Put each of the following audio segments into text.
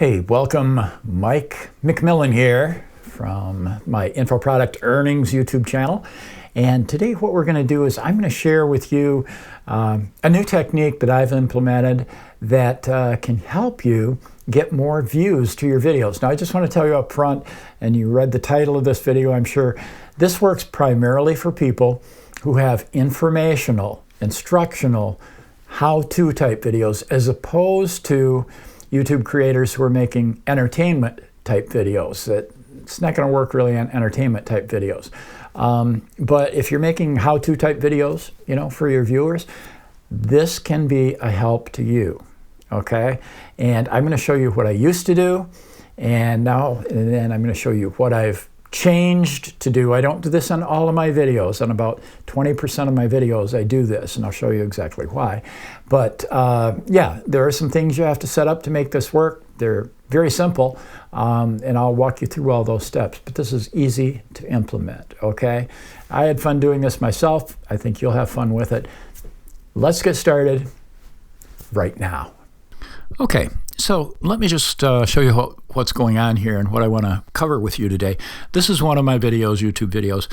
Hey, welcome. Mike McMillan here from my Info Product Earnings YouTube channel. And today what we're going to do is I'm going to share with you a new technique that I've implemented that can help you get more views to your videos. Now I just want to tell you up front, and you read the title of this video, I'm sure, this works primarily for people who have informational, instructional, how-to type videos, as opposed to YouTube creators who are making entertainment type videos. It's not going to work really on entertainment type videos. But if you're making how-to type videos, for your viewers, this can be a help to you. Okay? And I'm going to show you what I used to do, and then I'm going to show you what I've changed to do. I don't do this on all of my videos. On about 20% of my videos I do this, and I'll show you exactly why. But yeah, there are some things you have to set up to make this work. They're very simple, and I'll walk you through all those steps. But this is easy to implement, okay? I had fun doing this myself. I think you'll have fun with it. Let's get started right now. Okay, so let me just show you what's going on here and what I want to cover with you today. This is one of my videos, YouTube videos.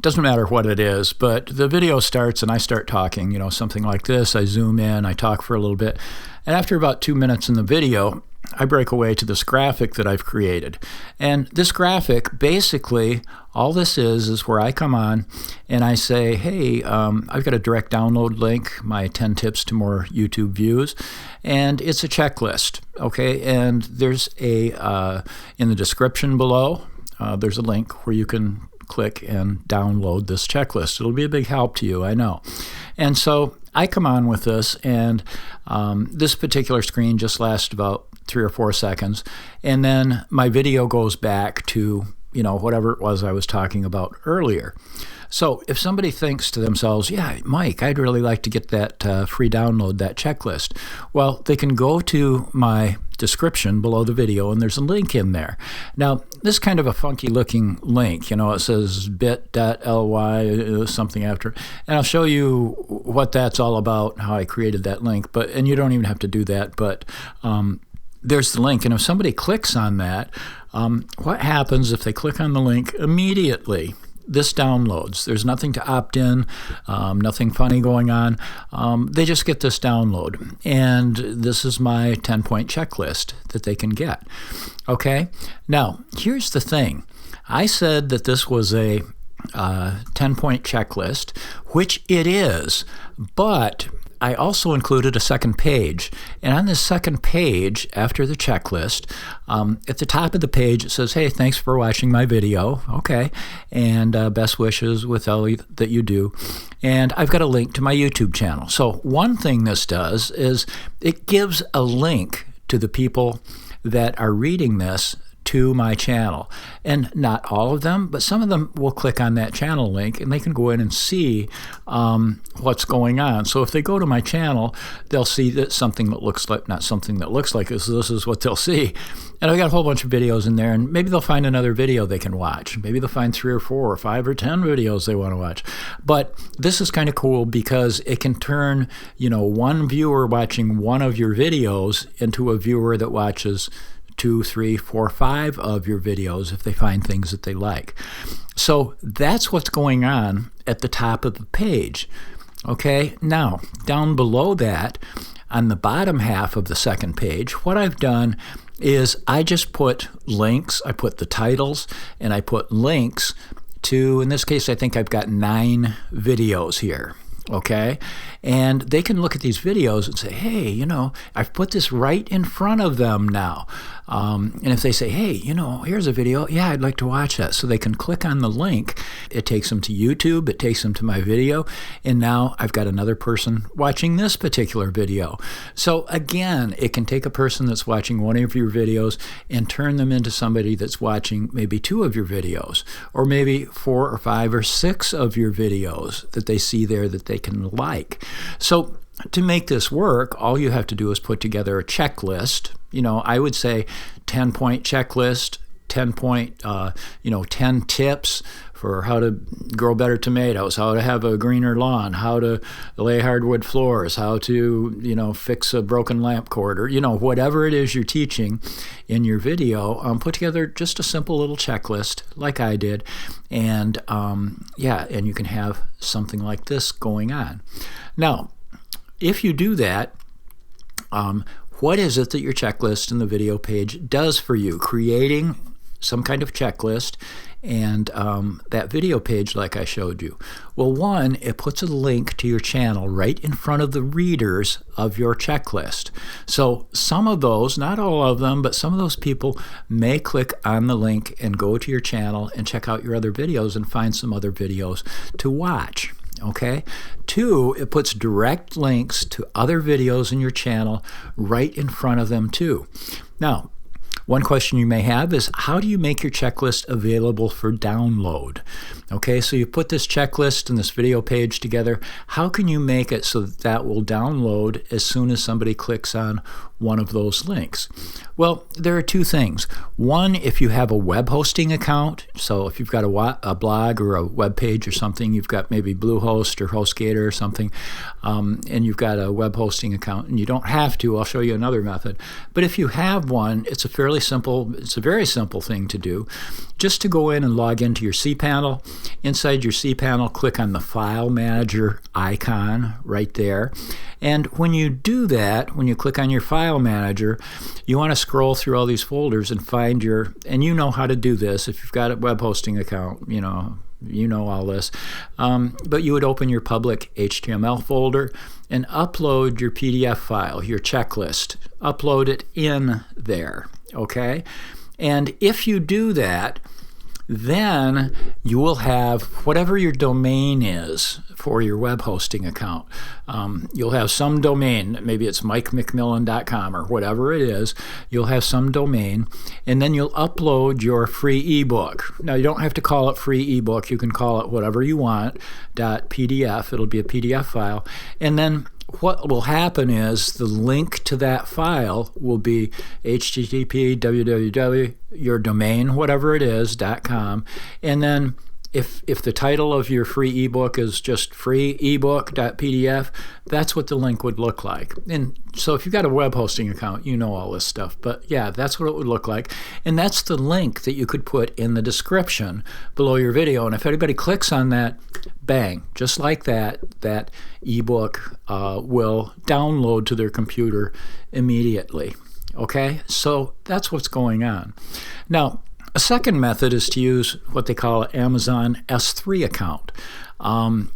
Doesn't matter what it is, but the video starts and I start talking, something like this. I zoom in, I talk for a little bit, and after about 2 minutes in the video, I break away to this graphic that I've created. And this graphic, basically, all this is where I come on and I say, hey, I've got a direct download link, my 10 tips to more YouTube views, and it's a checklist, okay? And there's in the description below, there's a link where you can click and download this checklist. It'll be a big help to you, I know. And so I come on with this, and this particular screen just lasts about 3 or 4 seconds, and then my video goes back to whatever it was I was talking about earlier. So if somebody thinks to themselves, yeah, Mike, I'd really like to get that free download, that checklist, well, they can go to my description below the video, and there's a link in there. Now, this is kind of a funky looking link. It says bit.ly, something after, and I'll show you what that's all about, how I created that link. And you don't even have to do that, but there's the link. And if somebody clicks on that, what happens if they click on the link immediately? This downloads. There's nothing to opt in, nothing funny going on. They just get this download. And this is my 10-point checklist that they can get. Okay? Now, here's the thing. I said that this was a 10-point checklist, which it is, but I also included a second page. And on this second page, after the checklist, at the top of the page, it says, hey, thanks for watching my video. Okay. And best wishes with all that you do. And I've got a link to my YouTube channel. So one thing this does is it gives a link to the people that are reading this to my channel. And not all of them, but some of them will click on that channel link and they can go in and see what's going on. So if they go to my channel, they'll see that something that looks like, not something that looks like this is what they'll see. And I've got a whole bunch of videos in there, and maybe they'll find another video they can watch. Maybe they'll find 3 or 4 or 5 or 10 videos they want to watch. But this is kind of cool because it can turn, one viewer watching one of your videos into a viewer that watches 2, 3, 4, 5 of your videos if they find things that they like. So that's what's going on at the top of the page. Okay, now down below that, on the bottom half of the second page, what I've done is I just put links. I put the titles and I put links to, in this case, I think I've got 9 videos here. Okay, and they can look at these videos and say, hey, I've put this right in front of them now. And if they say, hey, here's a video, yeah, I'd like to watch that. So they can click on the link. It takes them to YouTube. It takes them to my video. And now I've got another person watching this particular video. So again, it can take a person that's watching one of your videos and turn them into somebody that's watching maybe 2 of your videos, or maybe 4 or 5 or 6 of your videos that they see there that they can like. So to make this work, all you have to do is put together a checklist. I would say 10-point checklist, 10-point, 10 tips for how to grow better tomatoes, how to have a greener lawn, how to lay hardwood floors, how to, fix a broken lamp cord, or, whatever it is you're teaching in your video, put together just a simple little checklist like I did. And and you can have something like this going on. Now, if you do that, what is it that your checklist in the video page does for you? Creating some kind of checklist and that video page like I showed you. Well, one, it puts a link to your channel right in front of the readers of your checklist. So some of those, not all of them, but some of those people may click on the link and go to your channel and check out your other videos and find some other videos to watch. Okay? Two, it puts direct links to other videos in your channel right in front of them too. Now, one question you may have is, how do you make your checklist available for download? Okay, so you put this checklist and this video page together. How can you make it so that that will download as soon as somebody clicks on one of those links? Well, there are two things. One, if you have a web hosting account, so if you've got a blog or a web page or something, you've got maybe Bluehost or HostGator or something, and you've got a web hosting account, and you don't have to. I'll show you another method. But if you have one, it's a very simple thing to do. Just to go in and log into your cPanel. Inside your cPanel, click on the File Manager icon right there. And when you do that, when you click on your File Manager, you want to scroll through all these folders and find and you know how to do this. If you've got a web hosting account, you know all this. But you would open your public HTML folder and upload your PDF file, your checklist. Upload it in there, okay? And if you do that, then you will have whatever your domain is for your web hosting account. You'll have some domain, maybe it's MikeMcMillan.com or whatever it is. You'll have some domain, and then you'll upload your free ebook. Now, you don't have to call it free ebook. You can call it whatever you want, .pdf. It'll be a PDF file. And then what will happen is the link to that file will be http www your domain, whatever it is, .com. And then if the title of your free ebook is just free ebook.pdf, that's what the link would look like. And so if you've got a web hosting account, you know all this stuff. But yeah, that's what it would look like. And that's the link that you could put in the description below your video. And if anybody clicks on that, bang, just like that, that ebook will download to their computer immediately. Okay, so that's what's going on. Now, a second method is to use what they call an Amazon S3 account.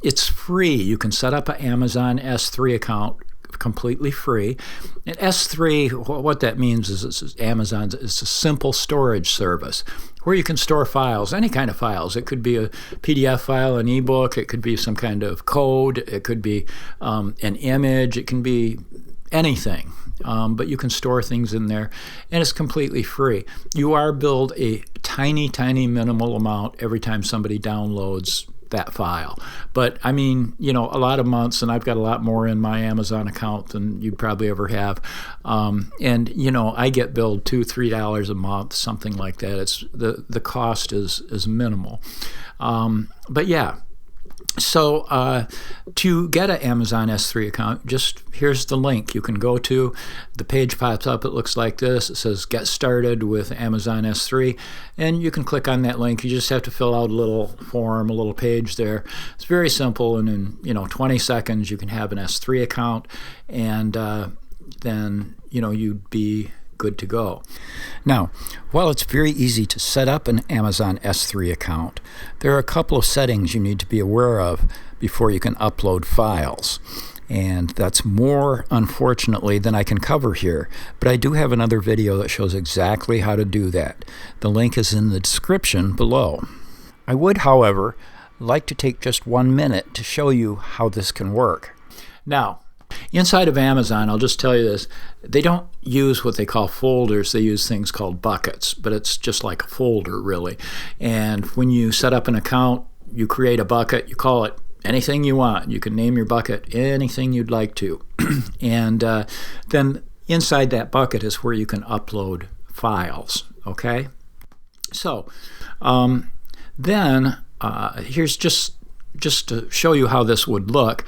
It's free. You can set up an Amazon S3 account completely free. And S3, what that means is it's a simple storage service where you can store files, any kind of files. It could be a PDF file, an ebook, it could be some kind of code, it could be an image, it can be anything. But you can store things in there, and it's completely free. You are billed a tiny, tiny minimal amount every time somebody downloads that file. But I mean, a lot of months, and I've got a lot more in my Amazon account than you probably ever have. And I get billed $2-3 a month, something like that. It's the cost is minimal. But yeah. So to get an Amazon S3 account, just here's the link you can go to. The page pops up. It looks like this. It says Get Started with Amazon S3. And you can click on that link. You just have to fill out a little form, a little page there. It's very simple. And in 20 seconds, you can have an S3 account. And then, you'd be good to go. Now, while it's very easy to set up an Amazon S3 account, there are a couple of settings you need to be aware of before you can upload files. And that's more, unfortunately, than I can cover here. But I do have another video that shows exactly how to do that. The link is in the description below. I would, however, like to take just 1 minute to show you how this can work. Now, inside of Amazon, I'll just tell you this, they don't use what they call folders. They use things called buckets, but it's just like a folder, really. And when you set up an account, you create a bucket, you call it anything you want. You can name your bucket anything you'd like to. And then inside that bucket is where you can upload files, okay? So then here's just to show you how this would look.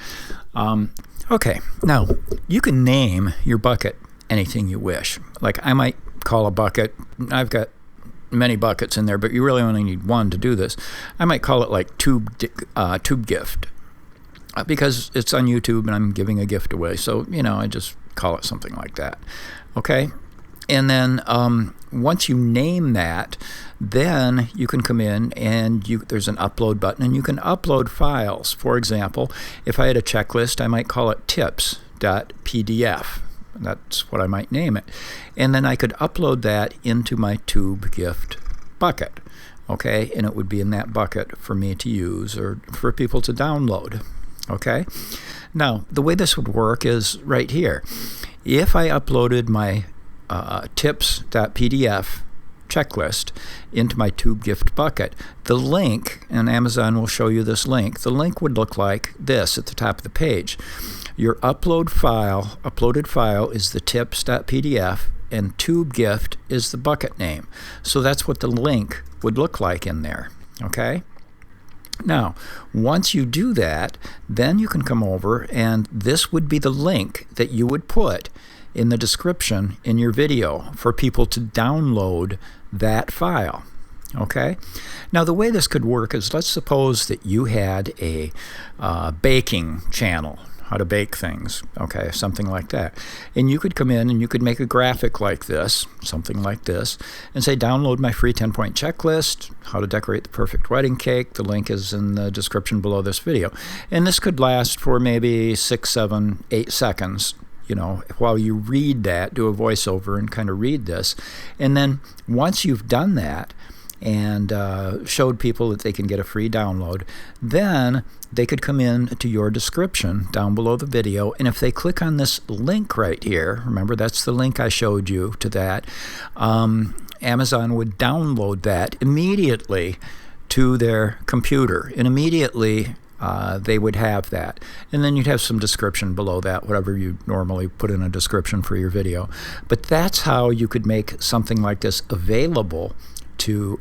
Okay, now you can name your bucket anything you wish. Like I might call a bucket, I've got many buckets in there, but you really only need one to do this. I might call it like tube gift because it's on YouTube and I'm giving a gift away. So, I just call it something like that. Okay. And then once you name that, then you can come in and there's an upload button and you can upload files. For example, if I had a checklist, I might call it tips.pdf. That's what I might name it. And then I could upload that into my tube gift bucket. Okay, and it would be in that bucket for me to use or for people to download. Okay, now the way this would work is right here. If I uploaded my tips.pdf checklist into my tube gift bucket, the link, and Amazon will show you this link, the link would look like this at the top of the page. Your uploaded file is the tips.pdf and tube gift is the bucket name. So that's what the link would look like in there. Okay? Now, once you do that, then you can come over and this would be the link that you would put in the description in your video for people to download that file. Okay? Now, the way this could work is, let's suppose that you had a baking channel, how to bake things, okay, something like that. And you could come in and you could make a graphic like this, something like this, and say, download my free 10-point checklist, how to decorate the perfect wedding cake. The link is in the description below this video. And this could last for maybe 6, 7, 8 seconds. While you read that, do a voiceover and kind of read this. And then once you've done that and showed people that they can get a free download, then they could come in to your description down below the video. And if they click on this link right here, remember that's the link I showed you to that, Amazon would download that immediately to their computer. And immediately they would have that. And then you'd have some description below that, whatever you normally put in a description for your video. But that's how you could make something like this available to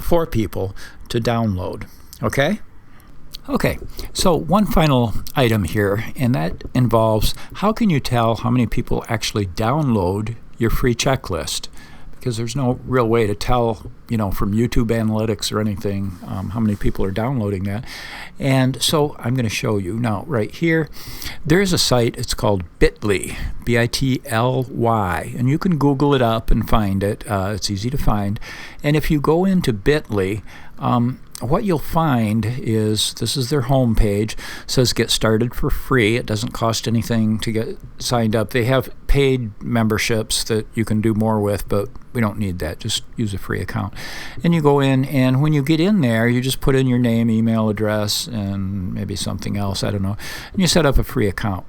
for people to download. Okay? Okay, so one final item here, and that involves how can you tell how many people actually download your free checklist? Because there's no real way to tell, from YouTube analytics or anything, how many people are downloading that. And so I'm going to show you now. Right here, there's a site. It's called Bitly, B-I-T-L-Y, and you can Google it up and find it. It's easy to find. And if you go into Bitly, what you'll find is this is their home page. It says get started for free. It doesn't cost anything to get signed up. They have paid memberships that you can do more with, but we don't need that. Just use a free account. And you go in, and when you get in there, you just put in your name, email address, and maybe something else, I don't know, and you set up a free account.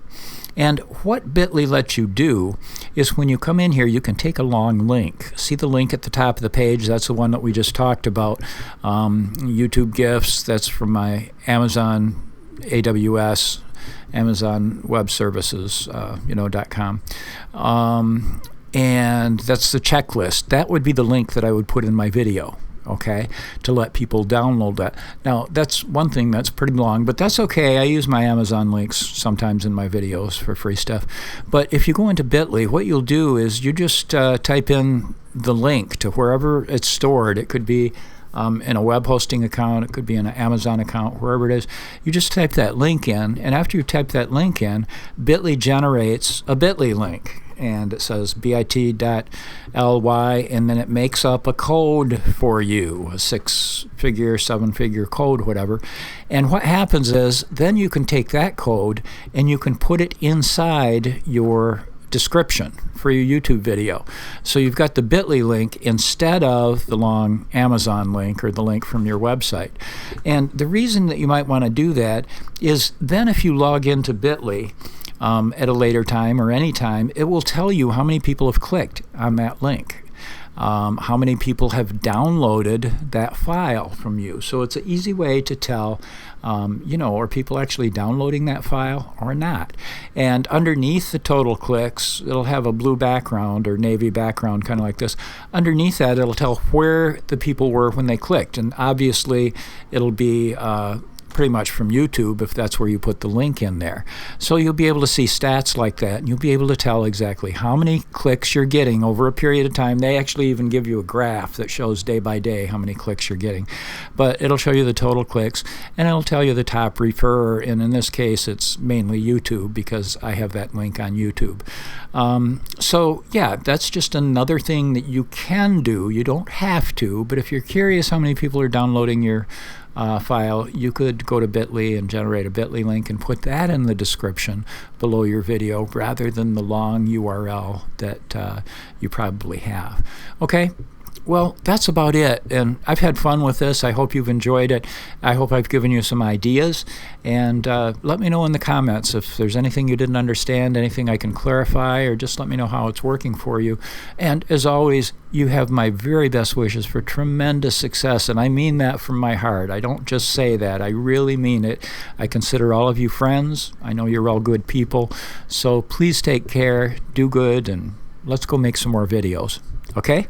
And what Bitly lets you do is when you come in here, you can take a long link. See the link at the top of the page? That's the one that we just talked about. YouTube gifts, that's from my Amazon AWS, Amazon Web Services, .com. And that's the checklist. That would be the link that I would put in my video. Okay, to let people download that. Now, that's one thing that's pretty long, but that's okay. I use my Amazon links sometimes in my videos for free stuff. But if you go into Bitly, what you'll do is you just type in the link to wherever it's stored. It could be in a web hosting account. It could be in an Amazon account, wherever it is. You just type that link in, and after you type that link in, Bitly generates a Bitly link. And it says bit.ly, and then it makes up a code for you, a 6-figure, 7-figure code, whatever. And what happens is then you can take that code and you can put it inside your description for your YouTube video. So you've got the Bitly link instead of the long Amazon link or the link from your website. And the reason that you might want to do that is then if you log into Bitly, at a later time or any time, it will tell you how many people have clicked on that link. how many people have downloaded that file from you. So it's an easy way to tell, are people actually downloading that file or not? And underneath the total clicks, it'll have a blue background or navy background, kind of like this. Underneath that, it'll tell where the people were when they clicked. And obviously, it'll be pretty much from YouTube if that's where you put the link in there. So you'll be able to see stats like that, and you'll be able to tell exactly how many clicks you're getting over a period of time. They actually even give you a graph that shows day by day how many clicks you're getting. But it'll show you the total clicks, and it'll tell you the top referrer, and in this case it's mainly YouTube because I have that link on YouTube. So yeah, that's just another thing that you can do. You don't have to, but if you're curious how many people are downloading your file, you could go to bit.ly and generate a bit.ly link and put that in the description below your video rather than the long URL that you probably have. Okay, well, that's about it, and I've had fun with this. I hope you've enjoyed it. I hope I've given you some ideas, and let me know in the comments if there's anything you didn't understand, anything I can clarify, or just let me know how it's working for you. And as always, you have my very best wishes for tremendous success, and I mean that from my heart. I don't just say that. I really mean it. I consider all of you friends. I know you're all good people, so please take care, do good, and let's go make some more videos. Okay?